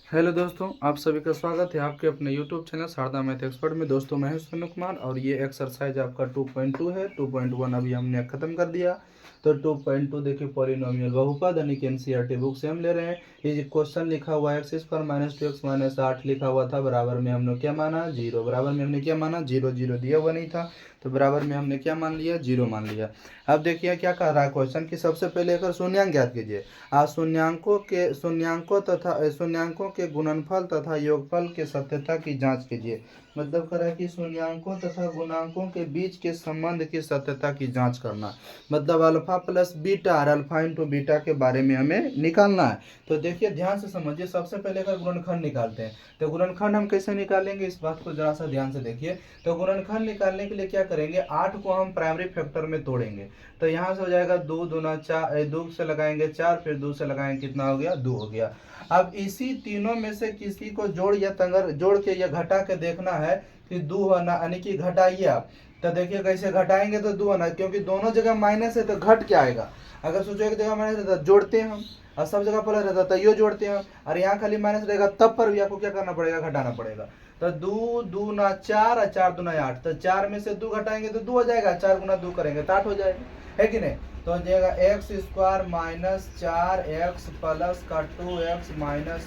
Hello दोस्तों, आप सभी का स्वागत है आपके अपने YouTube channel Sharda math expert में। दोस्तों मैं हूं सोनू कुमार और ये एक्सरसाइज आपका 2.2 है। 2.1 अभी हमने ख़त्म कर दिया। तो 2.2 देखिए पॉलिनोमियल बहुपद यानी कि एनसीईआरटी बुक से हम ले रहे हैं। ये क्वेश्चन लिखा हुआ है x² - 2x - 8 लिखा हुआ था, बराबर में हमने क्या माना, जीरो। बराबर में हमने क्या माना, जीरो। जीरो दिया हुआ नहीं था तो बराबर में हमने क्या मान लिया, जीरो मान लिया। अब देखिए क्या कह रहा है क्वेश्चन की सबसे पहले अगर शून्यांक ज्ञात कीजिए। शून्यांकों के गुणनफल तथा योगफल के सत्यता की जांच कीजिए। मतलब कह रहा है कि शून्यांकों तथा गुणांकों के बीच के संबंध की सत्यता की जांच करना। मतलब अल्फा प्लस बीटा और अल्फा इंटू बीटा के बारे में हमें निकालना है। तो देखिए ध्यान से समझिए, सबसे पहले अगर गुणनखंड निकालते हैं तो गुणनखंड हम कैसे निकालेंगे, इस बात को जरा सा ध्यान से देखिए। तो गुणनखंड निकालने के लिए क्या करेंगे, 8 को हम प्राइमरी फैक्टर में तोड़ेंगे। तो यहाँ से हो जाएगा 2 दूना 4, 2 से लगाएंगे 4, फिर 2 से लगाएंगे कितना हो गया, 2 हो गया। अब इसी तीनों में से किसी को जोड़ या तंगर जोड़ के या घटा के देखना है कि 2 है ना, यानी कि घटाइए आप। तो देखिए कैसे घटाएंगे, तो 2 है ना, क्योंकि दोनों जगह माइनस है तो घट क्या आएगा। अगर सोचो एक जगह माइनस रहता जोड़ते हैं हम, और सब जगह प्लस रहता तो यो जोड़ते हैं हम, और यहाँ खाली माइनस रहेगा तब पर भी आपको क्या करना पड़ेगा, घटाना पड़ेगा। तो 2 दूना 4 और 4 दूना 8, तो 4 में से 2 घटाएंगे तो 2 हो जाएगा, 4 गुना 2 करेंगे तो 8 हो जाएगा, है कि नहीं। तो हो जाएगा x² - 4x प्लस का 2x -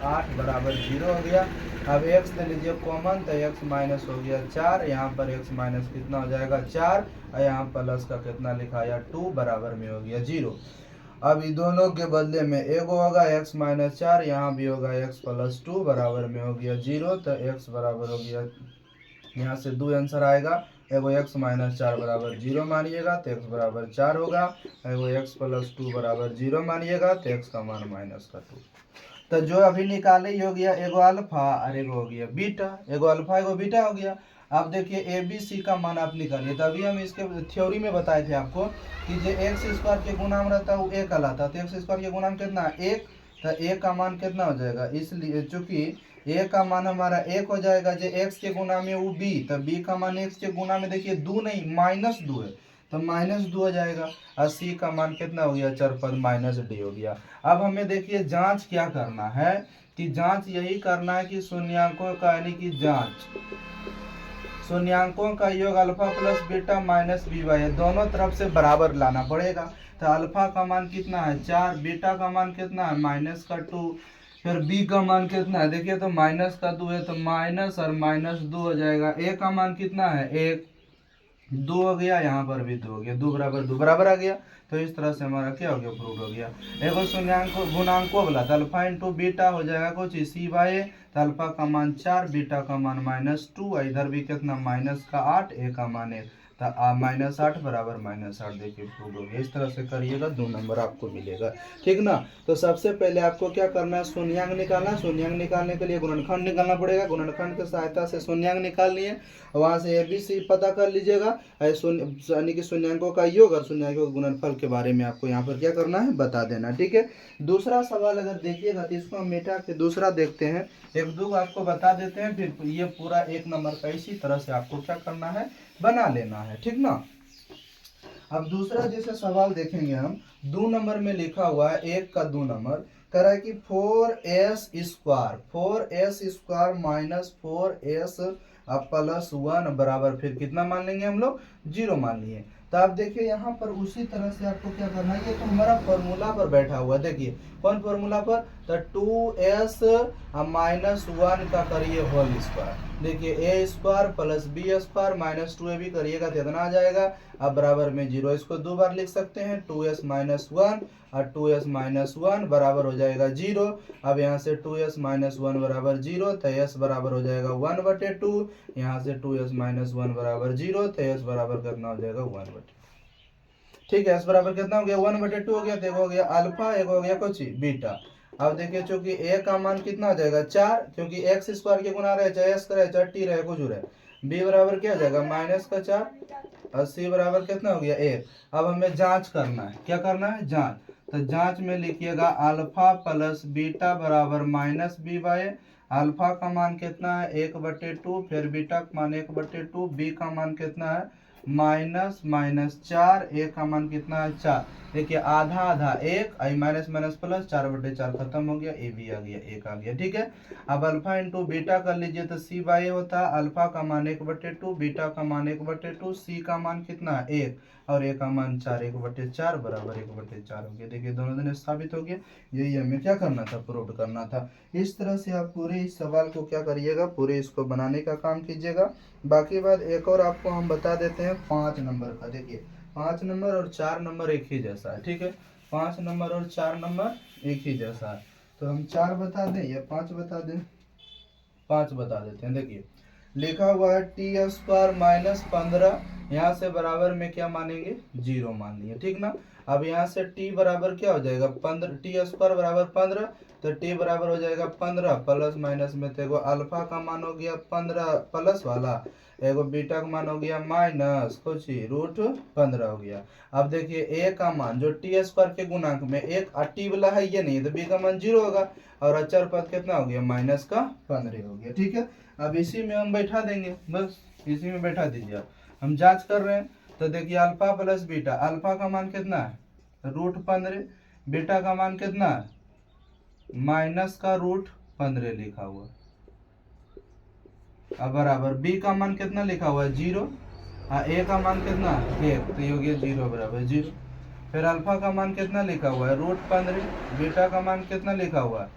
8 बराबर 0 हो गया। अब x ले लीजिए कॉमन, तो x माइनस हो गया 4, यहाँ पर x माइनस कितना हो जाएगा 4, और यहाँ प्लस का कितना लिखा है 2 बराबर में हो गया 0। अब इन दोनों के बदले में एगो होगा x - 4, यहाँ भी होगा x प्लस 2 बराबर में हो गया 0। तो x बराबर हो गया, यहाँ से 2 आंसर आएगा। एगो x - 4 बराबर 0 मानिएगा तो x बराबर 4 होगा। एगो x प्लस 2 बराबर 0 मानिएगा तो x का मान -2। तो जो अभी निकाले ये हो गया एगो अल्फा और एगो हो गया बीटा, एगो अल्फा एगो बीटा हो गया। अब देखिए ए बी सी का मान आप निकालिए। तभी हम इसके थ्योरी में बताए थे आपको कि जो x² के गुणाम रहता है वो एक कहलाता है। तो x² के गुणाम कितना है, एक। तो एक का मान कितना हो जाएगा, इसलिए चूंकि ए का मान हमारा एक हो जाएगा, जो x के गुना में वो b, तो b का मान x के गुना में देखिए 2 नहीं -2 है, तो -2 हो जाएगा। और c का मान कितना हो गया, चर पद -d हो गया। अब हमें देखिए जांच क्या करना है, कि जांच यही करना है कि शून्यांकों का यानी कि जांच शून्यांकों का योग alpha plus beta minus B Y, दोनों तरफ से बराबर लाना पड़ेगा। तो अल्फा का मान कितना है 4, बीटा का मान कितना है -2, फिर बी का मान कितना है, देखिए तो -2 है तो माइनस और -2 हो जाएगा। ए का मान कितना है 1, 2 हो गया, यहाँ पर भी 2 हो गया, 2 बराबर 2 बराबर आ गया। तो इस तरह से हमारा क्या हो गया, प्रूव हो गया। एगो शून्यांक गुणांकों वाला तो अल्फा इंटू बीटा हो जाएगा कुछ इसी बाय, तो अल्फा का मान 4, बीटा का मान -2, इधर भी कितना -8, ए का मान 1, तो -8 बराबर -8 देखिए प्रूव हो गया। इस तरह से करिएगा 2 नंबर आपको मिलेगा, ठीक ना। तो सबसे पहले आपको क्या करना है, शून्यांक निकालना। शून्यांक निकालने के लिए गुणनखंड निकालना पड़ेगा। गुणनखंड की सहायता से शून्यांक निकाल लिए, वहां से ए बी सी पता कर लीजिएगा, यानी कि शून्यांकों का योग और शून्यांकों के गुणनफल के बारे में आपको यहाँ पर क्या करना है, बता देना, ठीक है। दूसरा सवाल अगर देखिएगा तो इसको हम मिटा के दूसरा देखते हैं। एक दो आपको बता देते हैं, फिर ये पूरा 1 नंबर का इसी तरह से आपको क्या करना है, बना लेना है, ठीक ना। अब दूसरा जैसे सवाल देखेंगे हम, 2 नंबर में लिखा हुआ है 1 का 2 नंबर, कह रहा है कि 4s² माइनस 4s प्लस 1 बराबर, फिर कितना मान लेंगे हम लोग, 0 मान लिए। तो आप देखिए यहाँ पर उसी तरह से आपको क्या करना है, ये तो हमारा फॉर्मूला पर बैठा हुआ, देखिए कौन फॉर्मूला पर, तो 2s - 1 का करिए होल स्क्वायर, देखिए a² plus b² minus 2a भी करिएगा तो इतना आ जाएगा। अब बराबर में 0, इसको 2 बार लिख सकते हैं, 2s - 1 और 2s - 1 बराबर हो जाएगा 0। अब यहाँ से 2s - 1 बराबर 0, तो s बराबर हो जाएगा 1/2, यहाँ से 2s - 1 बराबर 0, तो s बराबर कितना हो जाएगा 1/2, ठीक है। s बराबर कितना हो गया, 1/2 हो गया। तो हो गया अल्फा, एक हो गया कुछ बीटा। अब देखिए चूंकि a का मान कितना हो जाएगा 4, क्योंकि x² के गुना रहे, चाहे s करे चाहे t रहे, कुछ रहे। b बराबर क्या हो जाएगा -4, और c बराबर कितना हो गया 1। अब हमें जांच करना है, क्या करना है, जांच। तो जांच में लिखिएगा अल्फा प्लस बीटा बराबर -b/, अल्फा का मान कितना है 1/2, फिर बीटा का मान 1/2, बी का मान कितना है -4, ए का मान कितना है 4। देखिए आधा आधा एक, आई माइनस माइनस प्लस, 4/4 खत्म हो गया, ए भी आ गया, एक आ गया। ठीक है, अब अल्फा इंटू बीटा कर लीजिए तो सी बाई होता है अल्फा का मान 1/2, बीटा का मान 1/2, सी का मान कितना 1 और ए का मान 4, 1/4 बराबर 1/4 हो गया। देखिए दोनों दिन स्थापित हो गया। यही हमें क्या करना था, प्रूव करना था। इस तरह से आप पूरे इस सवाल को क्या करिएगा, पूरे इसको बनाने का काम कीजिएगा। बाकी बात एक और आपको हम बता देते हैं 5 नंबर का। देखिए 5 नंबर और 4 नंबर एक ही जैसा है। ठीक है, 5 नंबर और 4 नंबर एक ही जैसा है, तो हम 4 बता दें या 5 बता दें? 5 बता देते हैं। देखिए लिखा हुआ है t² माइनस 15, यहाँ से बराबर में क्या मानेंगे, 0 मान लिया। ठीक ना, अब यहाँ से t बराबर क्या हो जाएगा, 15, t² बराबर 15, तो t बराबर हो जाएगा 15 प्लस माइनस में, तो एगो अल्फा का मान हो गया 15 प्लस वाला, एगो बीटा का मान हो गया माइनस कुछ √15 हो गया। अब देखिए a का मान जो t² के गुणांक में एक टी वाला है ये नहीं, तो b का मान 0 होगा और अचर पद कितना हो गया, माइनस का 15 हो गया। ठीक है, अब इसी में हम बैठा देंगे, बस इसी में बैठा दीजिए। हम जांच कर रहे हैं तो देखिए अल्फा प्लस बीटा, अल्फा का मान कितना है √15, बीटा का मान कितना है माइनस का √15 लिखा हुआ, अब बराबर बी का मान कितना लिखा हुआ है 0, ए का मान कितना 1, तो ये हो गया 0 बराबर 0। फिर अल्फा का मान कितना लिखा हुआ है √15, बीटा का मान कितना लिखा हुआ है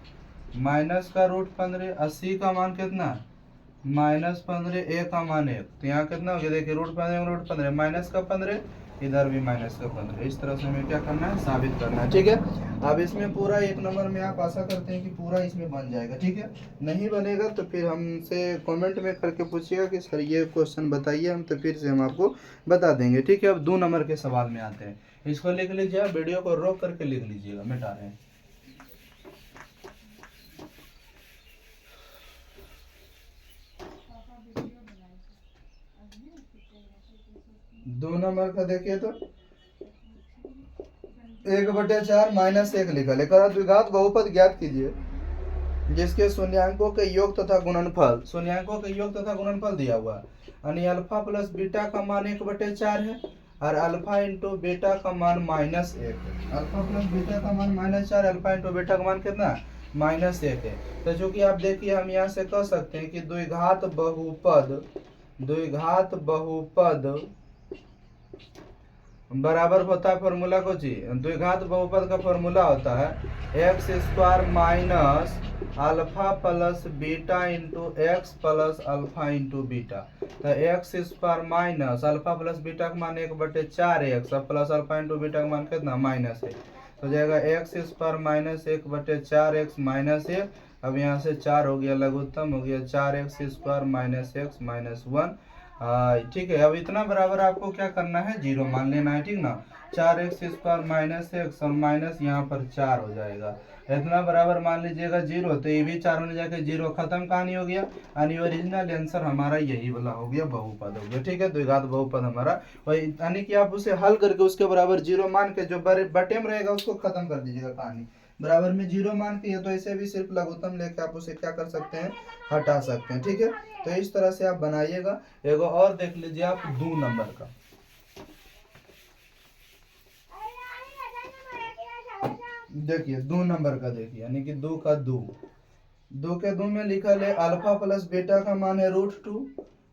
माइनस का √15, 80 का मान कितना -15, ए का मान 1, तो यहाँ कितना हो गया देखिए √15 माइनस का 15, इधर भी माइनस का 15। इस तरह से हमें क्या करना है, साबित करना है। ठीक है, अब इसमें पूरा 1 नंबर में आप आशा करते हैं कि पूरा इसमें बन जाएगा। ठीक है, नहीं बनेगा तो फिर हमसे कमेंट में करके पूछिएगा कि सर ये क्वेश्चन बताइए, हम तो फिर से हम आपको बता देंगे। ठीक है, अब 2 नंबर के सवाल में आते हैं। इसको लिख लीजिए, वीडियो को रोक करके लिख लीजिएगा, मिटा रहे हैं। 2 नंबर का देखिए तो 1/4 माइनस 1 लिखा लेकर द्विघात बहुपद ज्ञात कीजिए जिसके शून्यांकों के योग तथा गुणनफल, शून्यांकों के योग तथा गुणनफल दिया हुआ है, यानी अल्फा प्लस बीटा का मान 1/4 है और अल्फा इंटू बीटा का मान -1 है। अल्फा प्लस बीटा का मान -4, अल्फा इंटू बीटा का मान कितना -1 है। तो चूंकि आप देखिए हम यहाँ से कह सकते हैं कि द्विघात बहुपद बराबर होता है, फॉर्मूला को जी द्विघात बहुपद का फॉर्मूला होता है x² minus alpha plus beta into x plus alpha into beta. तो x² minus alpha plus beta का मान 1/4x plus alpha into beta का मान कितना -1, तो जाएगा x² माइनस 1/4x माइनस 1, अब यहाँ से 4 हो गया, लघुत्तम हो गया 4x² माइनस x माइनस 1। ठीक है, अब इतना बराबर आपको क्या करना है, 0 मान लेना है। ठीक ना, 4x² माइनस x और माइनस यहाँ पर 4 हो जाएगा, इतना बराबर मान लीजिएगा 0, तो ये भी 4 होने जाके 0 खत्म, कहानी हो गया, यानी ओरिजिनल आंसर हमारा यही वाला हो गया, बहुपद हो गया। ठीक है, द्विघात बहुपद हमारा वही, यानी कि आप उसे हल करके उसके बराबर 0 मान के जो बटे में रहेगा उसको खत्म कर दीजिएगा, कहानी बराबर में 0 मान के, या तो ऐसे भी सिर्फ लघुत्तम लेके आप उसे क्या कर सकते हैं, हटा सकते हैं। ठीक है, तो इस तरह से आप बनाइएगा। एगो और देख लीजिए आप 2 नंबर का, देखिए 2 नंबर का देखिए, यानी कि 2 का 2 के 2 में लिखा है अल्फा प्लस बीटा का मान है √2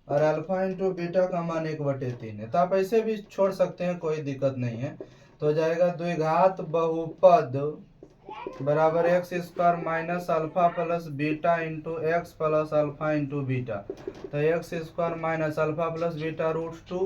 और अल्फा इंटू बीटा का मान 1/3 है, तो आप ऐसे भी छोड़ सकते हैं, कोई दिक्कत नहीं है। तो जाएगा द्विघात बहुपद बराबर x² minus alpha plus beta into x plus alpha into beta, तो x² minus alpha plus beta √2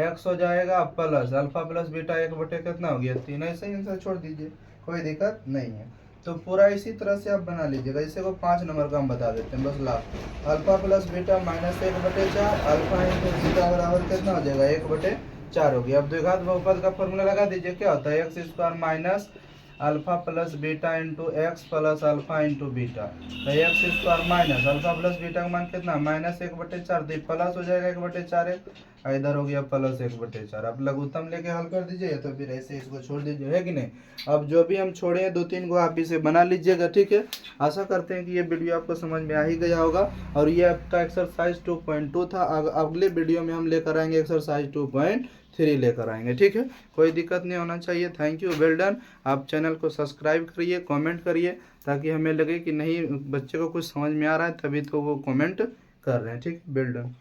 x हो जाएगा प्लस अल्फा प्लस बीटा 1/, कितना हो गया 3, ऐसे ही आंसर छोड़ दीजिए, कोई दिक्कत नहीं है। तो पूरा इसी तरह से आप बना लीजिएगा। इसे को 5 नंबर का हम बता देते हैं, बस last alpha plus beta minus 1/4 alpha into beta बराबर कितना हो जाएगा 1/4 हो गया। अब द्विघात बहुपद का फॉर्मूला लगा दीजिए, क्या होता है x² minus alpha plus beta into x plus alpha into beta, तो x² minus alpha plus beta का मान कितना -1/4, तो प्लस हो जाएगा 1/4, इधर हो गया प्लस 1/4। अब लघुत्तम लेके हल कर दीजिए, तो फिर ऐसे इसको छोड़ दीजिए, है कि नहीं। अब जो भी हम छोड़े हैं 2-3 को आप इसे बना लीजिएगा। ठीक है, आशा करते हैं कि ये वीडियो आपको समझ में आ ही गया होगा, और ये आपका एक्सरसाइज 2.2 था। अगले वीडियो में हम लेकर आएंगे एक्सरसाइज 2.3। 3 लेकर आएंगे। ठीक है, कोई दिक्कत नहीं होना चाहिए। Thank you, well done. आप चैनल को सब्सक्राइब करिए, कमेंट करिए, ताकि हमें लगे कि नहीं बच्चे को कुछ समझ में आ रहा है, तभी तो वो कमेंट कर रहे हैं। ठीक, वेल डन।